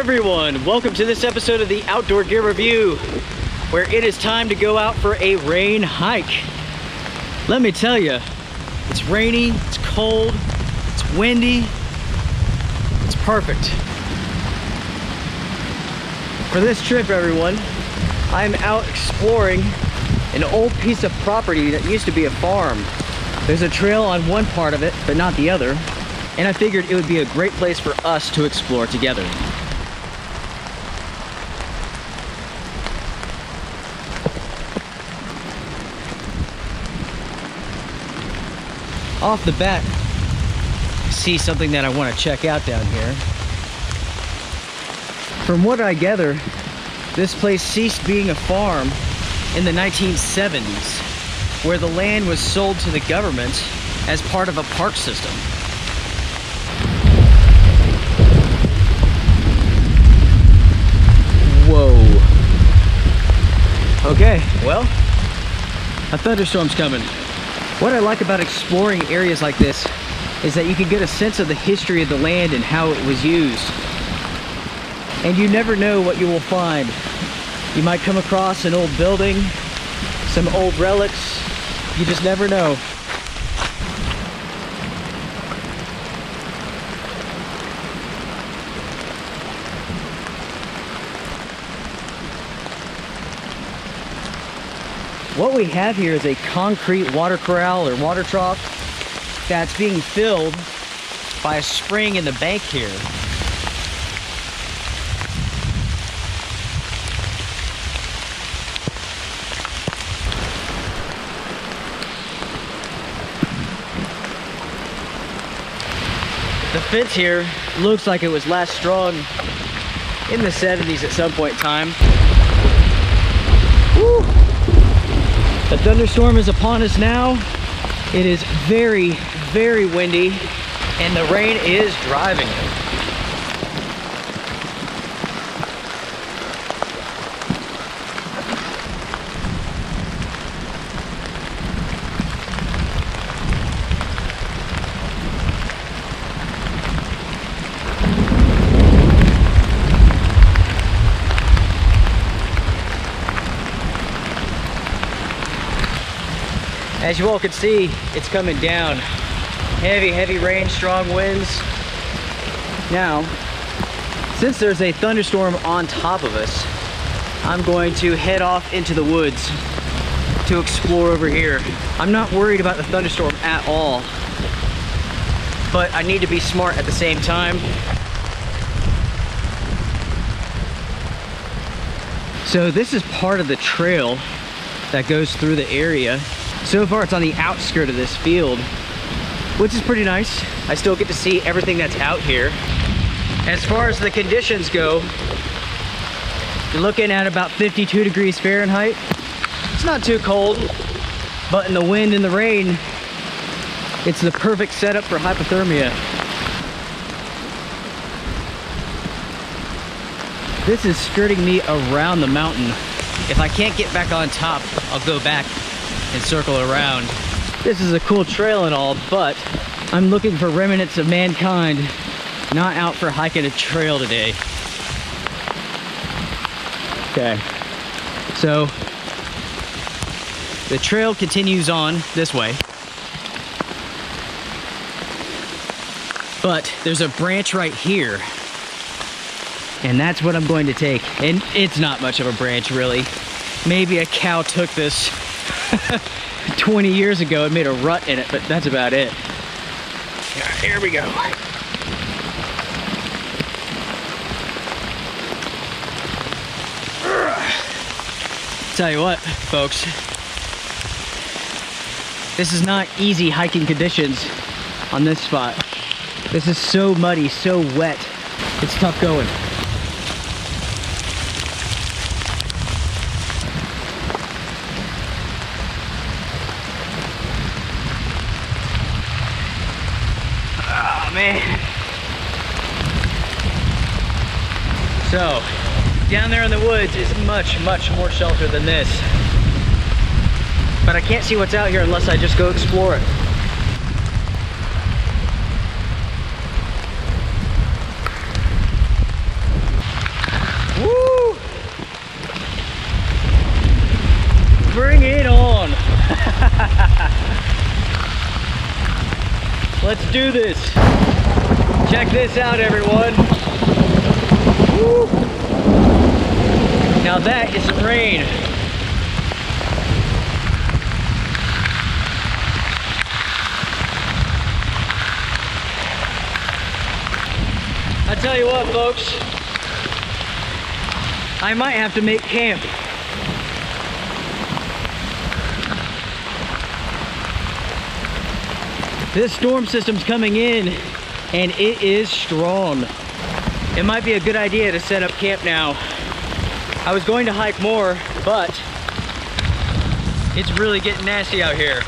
everyone, welcome to this episode of the Outdoor Gear Review, where it is time to go out for a rain hike. Let me tell you, it's rainy, it's cold, it's windy, it's perfect. For this trip, everyone, I'm out exploring an old piece of property that used to be a farm. There's a trail on one part of it, but not the other, and I figured it would be a great place for us to explore together. Off the bat, I see something that I want to check out down here. From what I gather, this place ceased being a farm in the 1970s, where the land was sold to the government as part of a park system. Whoa. Okay, well, a thunderstorm's coming. What I like about exploring areas like this is that you can get a sense of the history of the land and how it was used. And you never know what you will find. You might come across an old building, some old relics. You just never know. What we have here is a concrete water corral or water trough that's being filled by a spring in the bank here. The fence here looks like it was last strung in the 70s at some point in time. Woo! The thunderstorm is upon us now. It is very, very windy, and the rain is driving. As you all can see, it's coming down. Heavy, heavy rain, strong winds. Now, since there's a thunderstorm on top of us, I'm going to head off into the woods to explore over here. I'm not worried about the thunderstorm at all, but I need to be smart at the same time. So this is part of the trail that goes through the area. So far, it's on the outskirt of this field, which is pretty nice. I still get to see everything that's out here. As far as the conditions go, you're looking at about 52 degrees Fahrenheit. It's not too cold, but in the wind and the rain, it's the perfect setup for hypothermia. This is skirting me around the mountain. If I can't get back on top, I'll go back and circle around. This is a cool trail and all, but I'm looking for remnants of mankind, not out for hiking a trail today. Okay, so the trail continues on this way, but there's a branch right here, and that's what I'm going to take. And it's not much of a branch, really. Maybe a cow took this 20 years ago and made a rut in it, but that's about it. Here we go. Tell you what, folks, this is not easy hiking conditions on this spot. This is so muddy, so wet. It's tough going. Man. So, down there in the woods is much, much more shelter than this. But I can't see what's out here unless I just go explore it. Let's do this. Check this out, everyone. Woo. Now that is some rain. I tell you what, folks, I might have to make camp. This storm system's coming in and it is strong. It might be a good idea to set up camp now. I was going to hike more, but it's really getting nasty out here.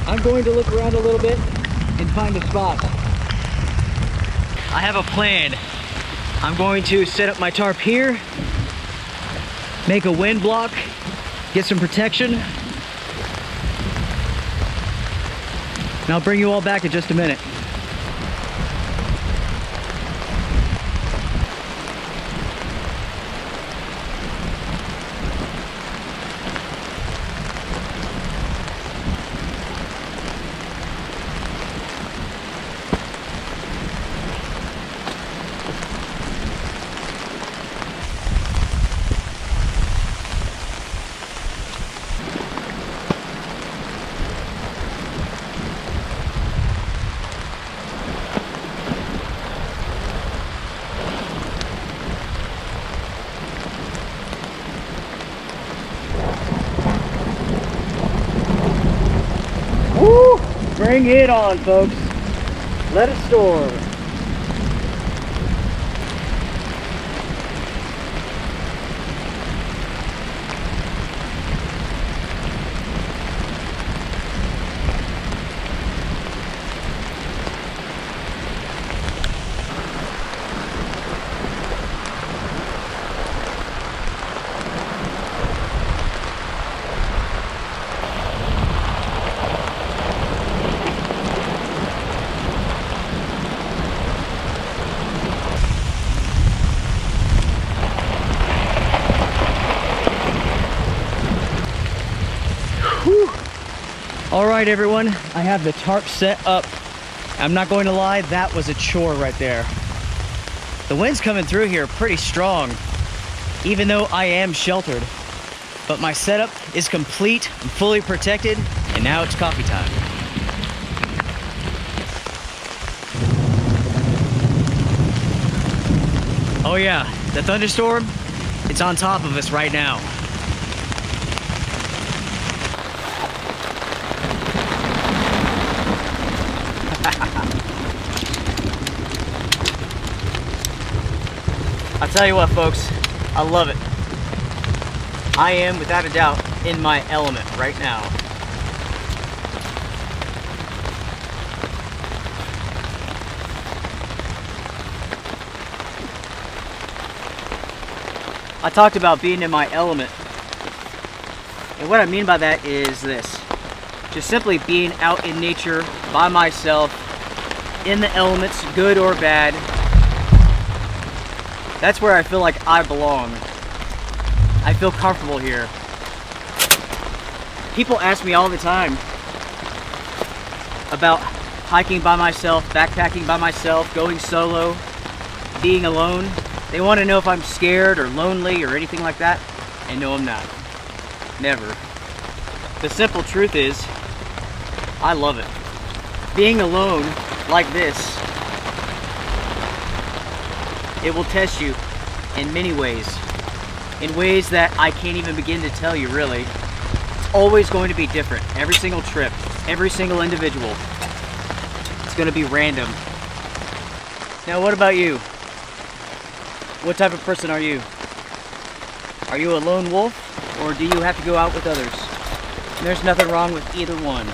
I'm going to look around a little bit and find a spot. I have a plan. I'm going to set up my tarp here, make a wind block, get some protection, and I'll bring you all back in just a minute. Woo! Bring it on, folks. Let it storm. All right, everyone, I have the tarp set up. I'm not going to lie, that was a chore right there. The wind's coming through here pretty strong, even though I am sheltered. But my setup is complete, I'm fully protected, and now it's coffee time. Oh yeah, the thunderstorm, it's on top of us right now. I'll tell you what, folks, I love it. I am, without a doubt, in my element right now. I talked about being in my element. And what I mean by that is this. Just simply being out in nature by myself, in the elements, good or bad. That's where I feel like I belong. I feel comfortable here. People ask me all the time about hiking by myself, backpacking by myself, going solo, being alone. They want to know if I'm scared or lonely or anything like that. And no, I'm not. Never. The simple truth is, I love it. Being alone like this, it will test you in many ways. In ways that I can't even begin to tell you, really. It's always going to be different. Every single trip, every single individual. It's going to be random. Now, what about you? What type of person are you? Are you a lone wolf, or do you have to go out with others? And there's nothing wrong with either one.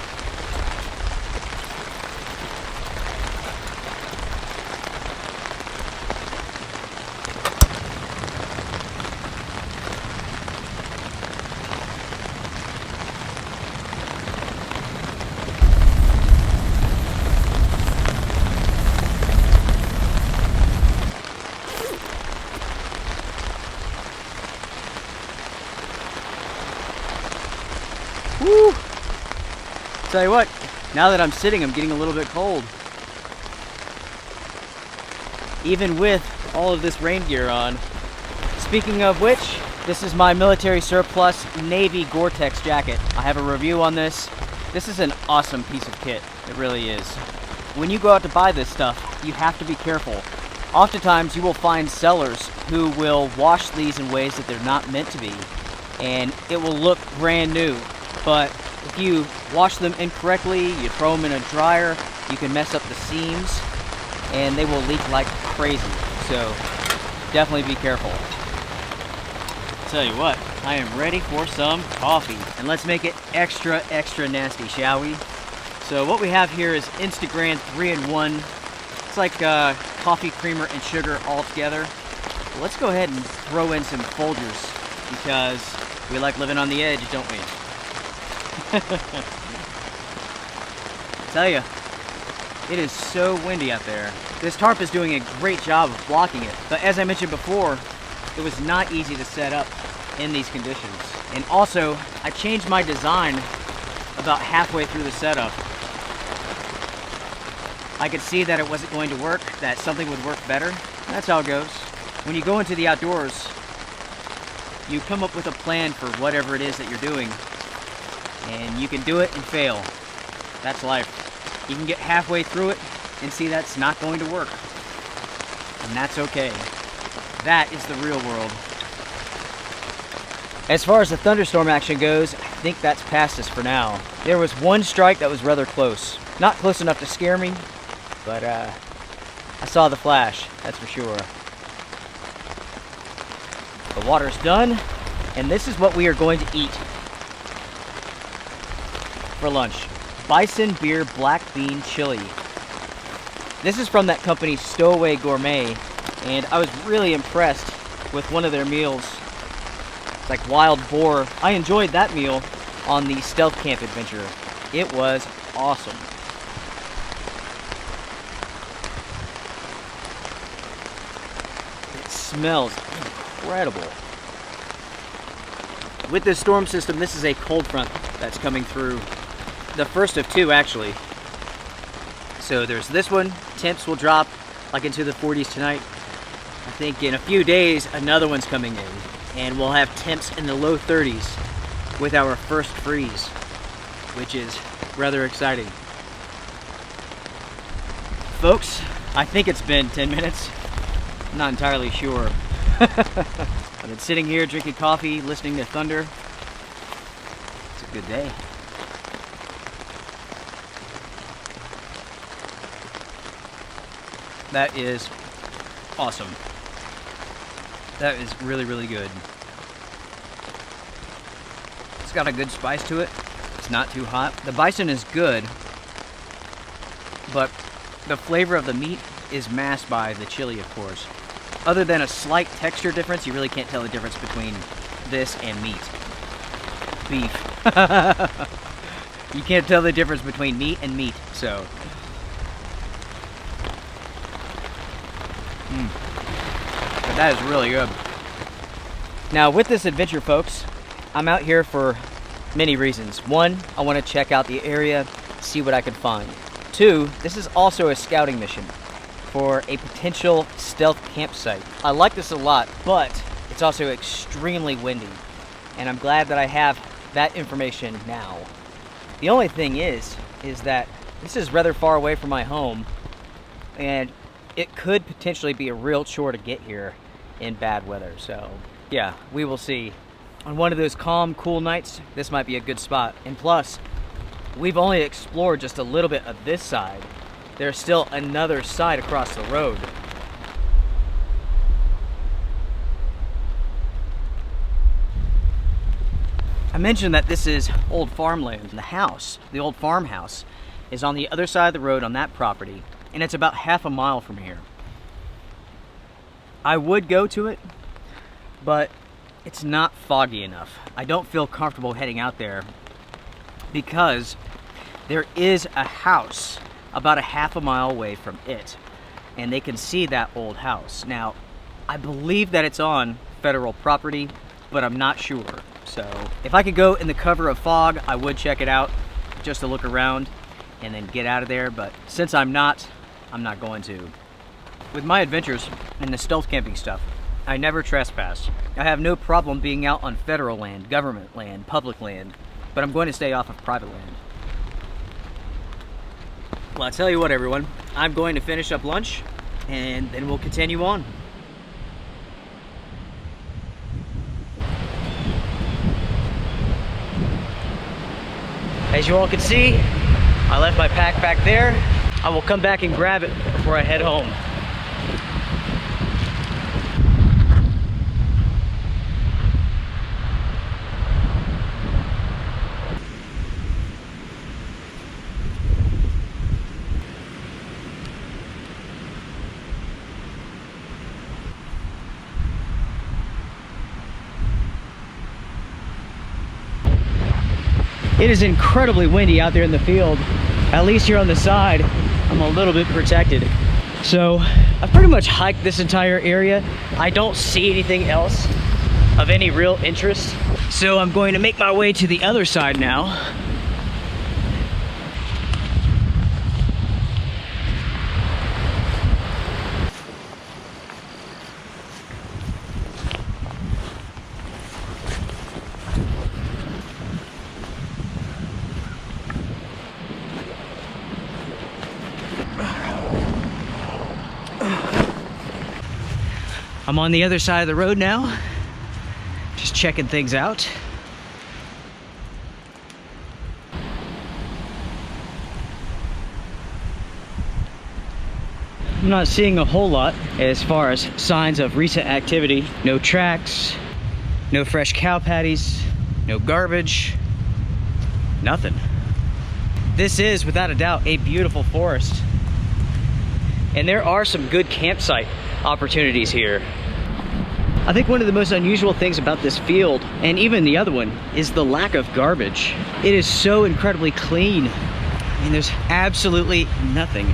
Woo! Tell you what, now that I'm sitting, I'm getting a little bit cold. Even with all of this rain gear on. Speaking of which, this is my military surplus Navy Gore-Tex jacket. I have a review on this. This is an awesome piece of kit. It really is. When you go out to buy this stuff, you have to be careful. Oftentimes you will find sellers who will wash these in ways that they're not meant to be, and it will look brand new. But if you wash them incorrectly, you throw them in a dryer, you can mess up the seams, and they will leak like crazy. So definitely be careful. Tell you what, I am ready for some coffee. And let's make it extra, extra nasty, shall we? So what we have here is Instagram 3-in-1. It's like coffee, creamer, and sugar all together. Let's go ahead and throw in some Folgers because we like living on the edge, don't we? Tell you, it is so windy out there. This tarp is doing a great job of blocking it, but as I mentioned before, it was not easy to set up in these conditions. And also, I changed my design about halfway through the setup. I could see that it wasn't going to work, that something would work better. That's how it goes. When you go into the outdoors, you come up with a plan for whatever it is that you're doing, and you can do it and fail. That's life. You can get halfway through it and see that's not going to work, and that's okay. That is the real world. As far as the thunderstorm action goes, I think that's past us for now. There was one strike that was rather close. Not close enough to scare me, but I saw the flash, that's for sure. The water's done, and this is what we are going to eat for lunch. Bison Beer Black Bean Chili. This is from that company Stowaway Gourmet, and I was really impressed with one of their meals. It's like wild boar. I enjoyed that meal on the stealth camp adventure. It was awesome. It smells incredible. With this storm system, this is a cold front that's coming through. The first of two, actually. So there's this one. Temps will drop like into the 40s tonight. I think in a few days, another one's coming in. And we'll have temps in the low 30s with our first freeze, which is rather exciting. Folks, I think it's been 10 minutes. I'm not entirely sure. I've been sitting here drinking coffee, listening to thunder. It's a good day. That is awesome. That is really, really good. It's got a good spice to it. It's not too hot. The bison is good, but the flavor of the meat is masked by the chili, of course. Other than a slight texture difference, you really can't tell the difference between this and meat. Beef. You can't tell the difference between meat and meat, so. But that is really good. Now with this adventure, folks, I'm out here for many reasons. One, I want to check out the area, see what I can find. Two, this is also a scouting mission for a potential stealth campsite. I like this a lot, but it's also extremely windy, and I'm glad that I have that information now. The only thing is that this is rather far away from my home, and it could potentially be a real chore to get here in bad weather. So yeah, we will see. On one of those calm, cool nights, this might be a good spot. And plus, we've only explored just a little bit of this side. There's still another side across the road. I mentioned that this is old farmland. The house, the old farmhouse, is on the other side of the road on that property, and it's about half a mile from here. I would go to it, but it's not foggy enough. I don't feel comfortable heading out there because there is a house about a half a mile away from it, and they can see that old house. Now, I believe that it's on federal property, but I'm not sure. So if I could go in the cover of fog, I would check it out. just to look around and then get out of there, but since I'm not going to. With my adventures and the stealth camping stuff, I never trespass. I have no problem being out on federal land, government land, public land, but I'm going to stay off of private land. Well, I'll tell you what, everyone, I'm going to finish up lunch and then we'll continue on. As you all can see, I left my pack back there. I will come back and grab it before I head home. It is incredibly windy out there in the field. At least here on the side, I'm a little bit protected. So I've pretty much hiked this entire area. I don't see anything else of any real interest. So I'm going to make my way to the other side now. I'm on the other side of the road now, just checking things out. I'm not seeing a whole lot as far as signs of recent activity. No tracks, no fresh cow patties, no garbage, nothing. This is, without a doubt, a beautiful forest. And there are some good campsite opportunities here. I think one of the most unusual things about this field, and even the other one, is the lack of garbage. It is so incredibly clean, and there's absolutely nothing.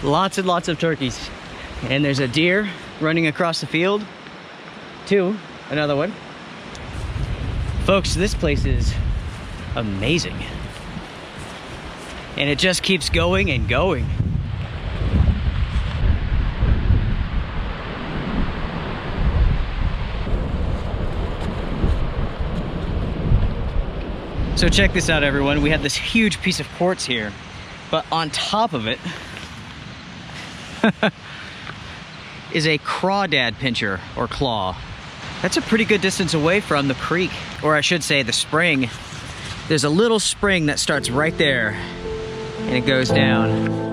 Lots and lots of turkeys. And there's a deer running across the field. Another one. Folks, this place is amazing. And it just keeps going and going. So check this out, everyone. We have this huge piece of quartz here. But on top of it is a crawdad pincher or claw. That's a pretty good distance away from the creek, or I should say the spring. There's a little spring that starts right there and it goes down.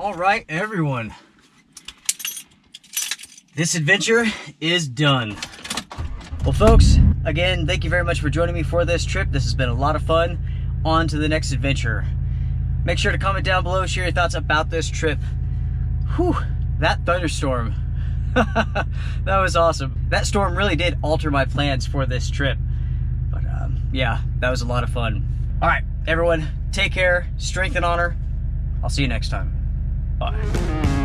All right, everyone. This adventure is done. Well, folks, again, thank you very much for joining me for this trip. This has been a lot of fun. On to the next adventure. Make sure to comment down below, share your thoughts about this trip. Whew, that thunderstorm. That was awesome. That storm really did alter my plans for this trip. But yeah, that was a lot of fun. All right, everyone, take care, strength and honor. I'll see you next time. Bye.